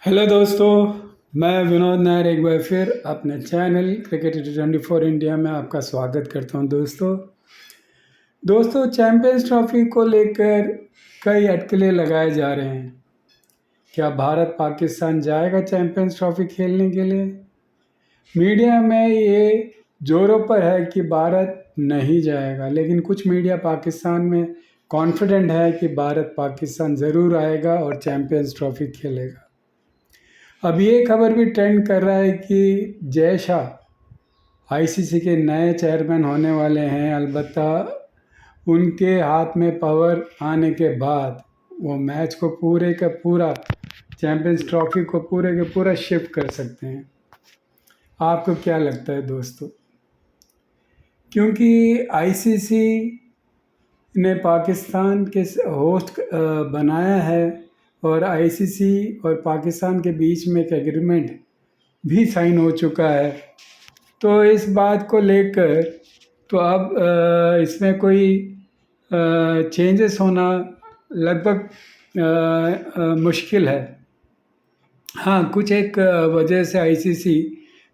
Hello दोस्तों। मैं विनोद नायर एक बार फिर अपने चैनल क्रिकेट 24 इंडिया में आपका स्वागत करता हूं। दोस्तों चैंपियंस ट्रॉफी को लेकर कई अटकलें लगाए जा रहे हैं। क्या भारत पाकिस्तान जाएगा चैंपियंस ट्रॉफी खेलने के लिए? मीडिया में ये जोरों पर है कि भारत नहीं जाएगा, लेकिन कुछ मीडिया पाकिस्तान में कॉन्फिडेंट है कि भारत पाकिस्तान ज़रूर आएगा और चैंपियंस ट्रॉफी खेलेगा। अब ये खबर भी ट्रेंड कर रहा है कि जय शाह आईसीसी के नए चेयरमैन होने वाले हैं। अलबत्ता उनके हाथ में पावर आने के बाद वो मैच को पूरे का पूरा, चैंपियंस ट्रॉफी को पूरे के पूरा शिफ्ट कर सकते हैं। आपको क्या लगता है दोस्तों? क्योंकि आईसीसी ने पाकिस्तान के होस्ट बनाया है और आईसीसी और पाकिस्तान के बीच में एक एग्रीमेंट भी साइन हो चुका है। तो इस बात को लेकर तो अब इसमें कोई चेंजेस होना लगभग मुश्किल है। हाँ, कुछ एक वजह से आईसीसी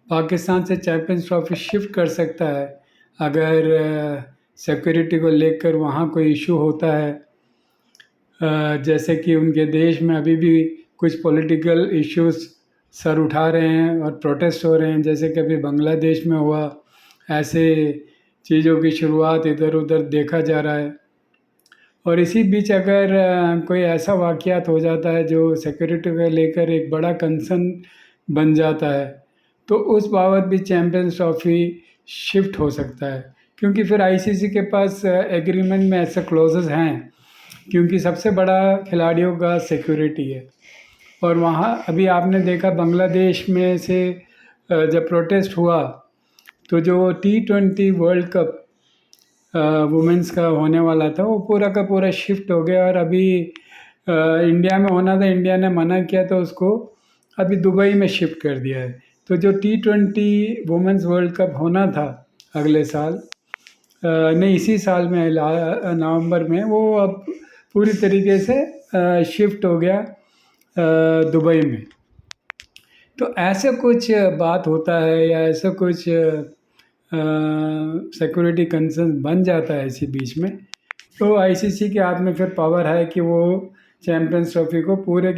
पाकिस्तान से चैंपियंस ट्रॉफी शिफ्ट कर सकता है अगर सिक्योरिटी को लेकर वहाँ कोई इशू होता है। जैसे कि उनके देश में अभी भी कुछ पॉलिटिकल इश्यूज सर उठा रहे हैं और प्रोटेस्ट हो रहे हैं, जैसे कि अभी बांग्लादेश में हुआ। ऐसे चीज़ों की शुरुआत इधर उधर देखा जा रहा है। और इसी बीच अगर कोई ऐसा वाक़यात हो जाता है जो सिक्योरिटी को लेकर एक बड़ा कंसर्न बन जाता है, तो उस बाबत भी चैंपियंस ट्रॉफी शिफ्ट हो सकता है। क्योंकि फिर आईसीसी के पास एग्रीमेंट में ऐसे क्लॉजेस हैं, क्योंकि सबसे बड़ा खिलाड़ियों का सिक्योरिटी है। और वहाँ अभी आपने देखा बांग्लादेश में से जब प्रोटेस्ट हुआ तो जो T20 वर्ल्ड कप वुमेंस का होने वाला था वो पूरा का पूरा शिफ्ट हो गया। और अभी इंडिया में होना था, इंडिया ने मना किया तो उसको अभी दुबई में शिफ्ट कर दिया है। तो जो T20 वुमेंस वर्ल्ड कप होना था अगले साल, नहीं इसी साल में नवंबर में, वो अब पूरी तरीके से शिफ्ट हो गया दुबई में। तो ऐसा कुछ बात होता है या ऐसा कुछ सिक्योरिटी कंसर्न बन जाता है इसी बीच में, तो आईसीसी के हाथ में फिर पावर है कि वो चैंपियंस ट्रॉफी को पूरे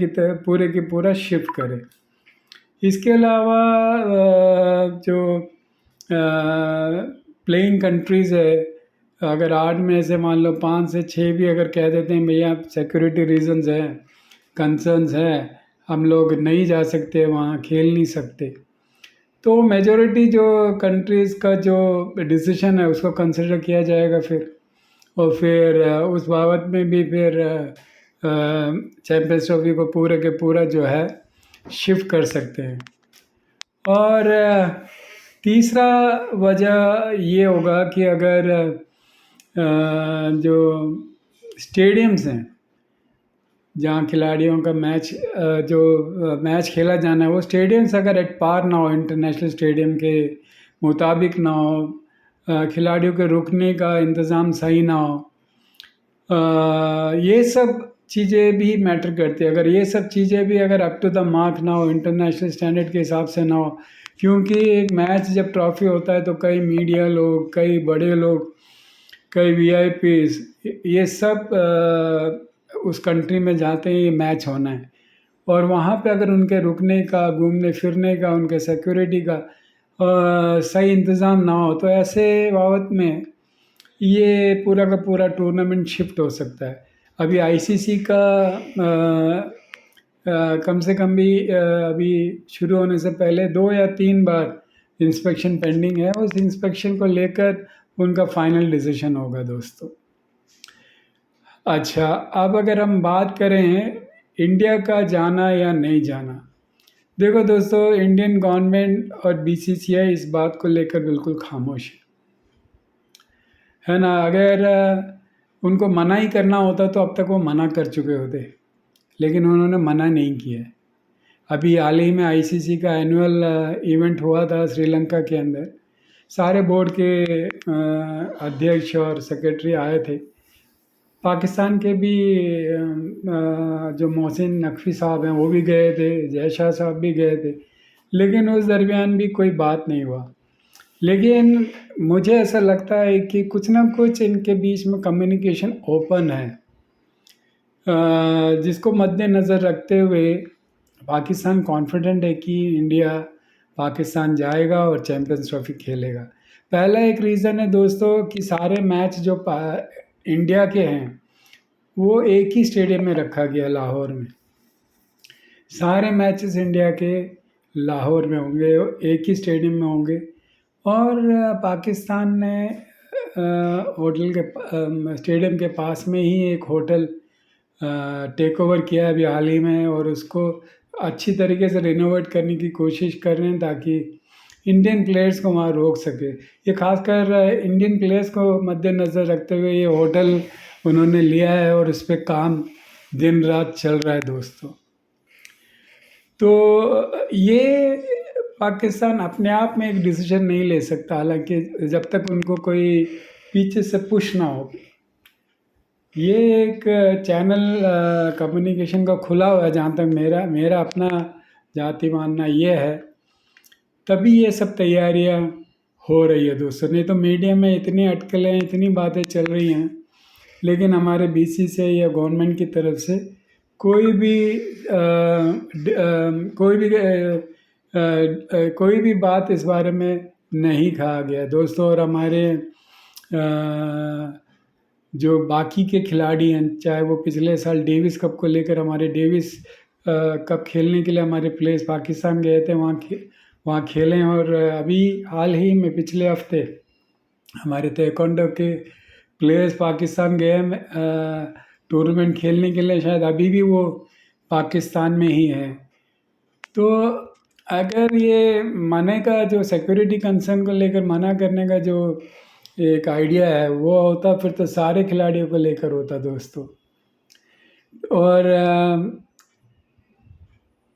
की पूरा शिफ्ट करे। इसके अलावा जो प्लेइंग कंट्रीज़ है, अगर 8 में से मान लो 5 से 6 भी अगर कह देते हैं भैया सिक्योरिटी रीजंस हैं, कंसर्न्स हैं, हम लोग नहीं जा सकते, वहाँ खेल नहीं सकते, तो मेजॉरिटी जो कंट्रीज़ का जो डिसीजन है उसको कंसिडर किया जाएगा फिर। और फिर उस बाबत में भी फिर चैंपियंस ट्रॉफी को पूरे के पूरा जो है शिफ्ट कर सकते हैं। और तीसरा वजह ये होगा कि अगर जो स्टेडियम्स हैं जहाँ खिलाड़ियों का मैच खेला जाना है, वो स्टेडियम्स अगर एट पार ना हो, इंटरनेशनल स्टेडियम के मुताबिक ना हो, खिलाड़ियों के रुकने का इंतज़ाम सही ना हो, ये सब चीज़ें भी मैटर करती है। अगर ये सब चीज़ें भी अगर अप टू द मार्क ना हो, इंटरनेशनल स्टैंडर्ड के हिसाब से ना हो, क्योंकि एक मैच जब ट्रॉफी होता है तो कई मीडिया लोग, कई बड़े लोग, कई वीआईपीज, ये सब उस कंट्री में जाते हैं, ये मैच होना है। और वहाँ पे अगर उनके रुकने का, घूमने फिरने का, उनके सिक्योरिटी का सही इंतज़ाम ना हो, तो ऐसे बाबत में ये पूरा का पूरा टूर्नामेंट शिफ्ट हो सकता है। अभी आईसीसी का कम से कम भी अभी शुरू होने से पहले 2 या 3 बार इंस्पेक्शन पेंडिंग है। उस इंस्पेक्शन को लेकर उनका फाइनल डिसीजन होगा दोस्तों। अच्छा, अब अगर हम बात करें इंडिया का जाना या नहीं जाना, देखो दोस्तों, इंडियन गवर्नमेंट और बीसीसीआई इस बात को लेकर बिल्कुल खामोश है ना। अगर उनको मना ही करना होता तो अब तक वो मना कर चुके होते, लेकिन उन्होंने मना नहीं किया है। अभी हाल ही में आईसीसी का एनुअल इवेंट हुआ था श्रीलंका के अंदर, सारे बोर्ड के अध्यक्ष और सेक्रेटरी आए थे। पाकिस्तान के भी जो मोहसिन नकवी साहब हैं वो भी गए थे, जय शाह साहब भी गए थे, लेकिन उस दरमियान भी कोई बात नहीं हुआ। लेकिन मुझे ऐसा लगता है कि कुछ ना कुछ इनके बीच में कम्युनिकेशन ओपन है, जिसको मद्देनज़र रखते हुए पाकिस्तान कॉन्फिडेंट है कि इंडिया पाकिस्तान जाएगा और चैम्पियंस ट्रॉफी खेलेगा। पहला एक रीज़न है दोस्तों कि सारे मैच जो इंडिया के हैं वो एक ही स्टेडियम में रखा गया, लाहौर में। सारे मैचेस इंडिया के लाहौर में होंगे, एक ही स्टेडियम में होंगे। और पाकिस्तान ने होटल के स्टेडियम के पास में ही एक होटल टेक ओवर किया है अभी हाल ही में, और उसको अच्छी तरीके से रिनोवेट करने की कोशिश कर रहे हैं ताकि इंडियन प्लेयर्स को वहाँ रोक सके। ये खासकर इंडियन प्लेयर्स को मद्देनज़र रखते हुए ये होटल उन्होंने लिया है और उस पर काम दिन रात चल रहा है दोस्तों। तो ये पाकिस्तान अपने आप में एक डिसीजन नहीं ले सकता, हालांकि जब तक उनको कोई पीछे से पुश ना हो। ये एक चैनल कम्युनिकेशन का खुला हुआ है, जहाँ तक मेरा अपना जाति मानना ये है, तभी ये सब तैयारियां हो रही है दोस्तों। नहीं तो मीडिया में इतनी अटकलें, इतनी बातें चल रही हैं, लेकिन हमारे बीसी से या गवर्नमेंट की तरफ से कोई भी कोई भी बात इस बारे में नहीं कहा गया दोस्तों। और हमारे जो बाकी के खिलाड़ी हैं, चाहे वो पिछले साल डेविस कप को लेकर हमारे डेविस कप खेलने के लिए हमारे प्लेयर्स पाकिस्तान गए थे, वहाँ खेलें। और अभी हाल ही में पिछले हफ्ते हमारे ताइक्वांडो के प्लेयर्स पाकिस्तान गए टूर्नामेंट खेलने के लिए, शायद अभी भी वो पाकिस्तान में ही है। तो अगर ये मना का जो सिक्योरिटी कंसर्न को लेकर मना करने का जो एक आइडिया है वो होता, फिर तो सारे खिलाड़ियों को लेकर होता दोस्तों। और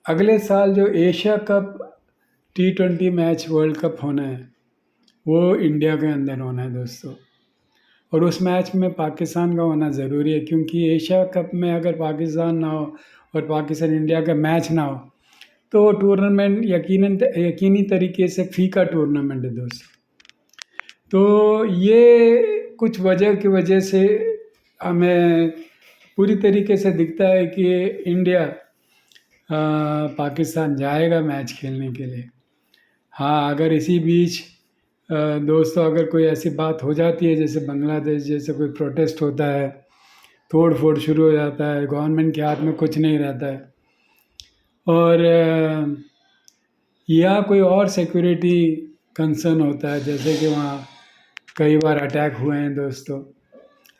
अगले साल जो Asia cup T20 match world cup होना है वो इंडिया के अंदर होना है दोस्तों। और उस मैच में पाकिस्तान का होना ज़रूरी है, क्योंकि एशिया कप में अगर पाकिस्तान ना हो और पाकिस्तान इंडिया का मैच ना हो तो टूर्नामेंट यकीनी तरीके से फीका टूर्नामेंट है दोस्तों। तो ये कुछ वजह की वजह से हमें पूरी तरीके से दिखता है कि इंडिया पाकिस्तान जाएगा मैच खेलने के लिए। हाँ, अगर इसी बीच दोस्तों अगर कोई ऐसी बात हो जाती है, जैसे बांग्लादेश जैसे कोई प्रोटेस्ट होता है, तोड़ फोड़ शुरू हो जाता है, गवर्नमेंट के हाथ में कुछ नहीं रहता है, और या कोई और सिक्योरिटी कंसर्न होता है, जैसे कि वहाँ कई बार अटैक हुए हैं दोस्तों,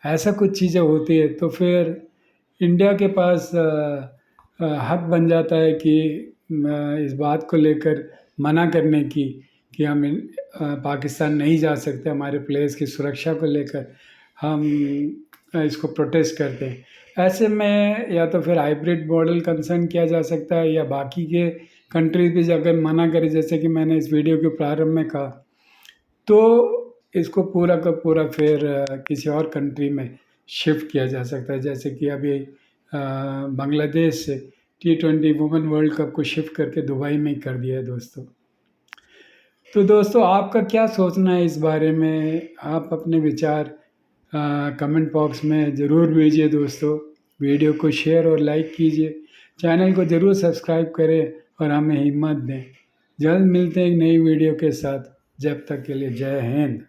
ऐसा कुछ चीज़ें होती है, तो फिर इंडिया के पास हक बन जाता है कि इस बात को लेकर मना करने की कि हम पाकिस्तान नहीं जा सकते, हमारे प्लेयर्स की सुरक्षा को लेकर हम इसको प्रोटेस्ट करते हैं। ऐसे में या तो फिर हाइब्रिड मॉडल कंसर्न किया जा सकता है, या बाकी के कंट्रीज भी अगर मना करे, जैसे कि मैंने इस वीडियो के प्रारंभ में कहा, तो इसको पूरा का पूरा फिर किसी और कंट्री में शिफ्ट किया जा सकता है, जैसे कि अभी बांग्लादेश से T20 वुमेन वर्ल्ड कप को शिफ्ट करके दुबई में कर दिया है दोस्तों। तो दोस्तों आपका क्या सोचना है इस बारे में? आप अपने विचार कमेंट बॉक्स में ज़रूर भेजिए दोस्तों। वीडियो को शेयर और लाइक कीजिए, चैनल को ज़रूर सब्सक्राइब करें और हमें हिम्मत दें। जल्द मिलते हैं एक नई वीडियो के साथ, जब तक के लिए जय हिंद।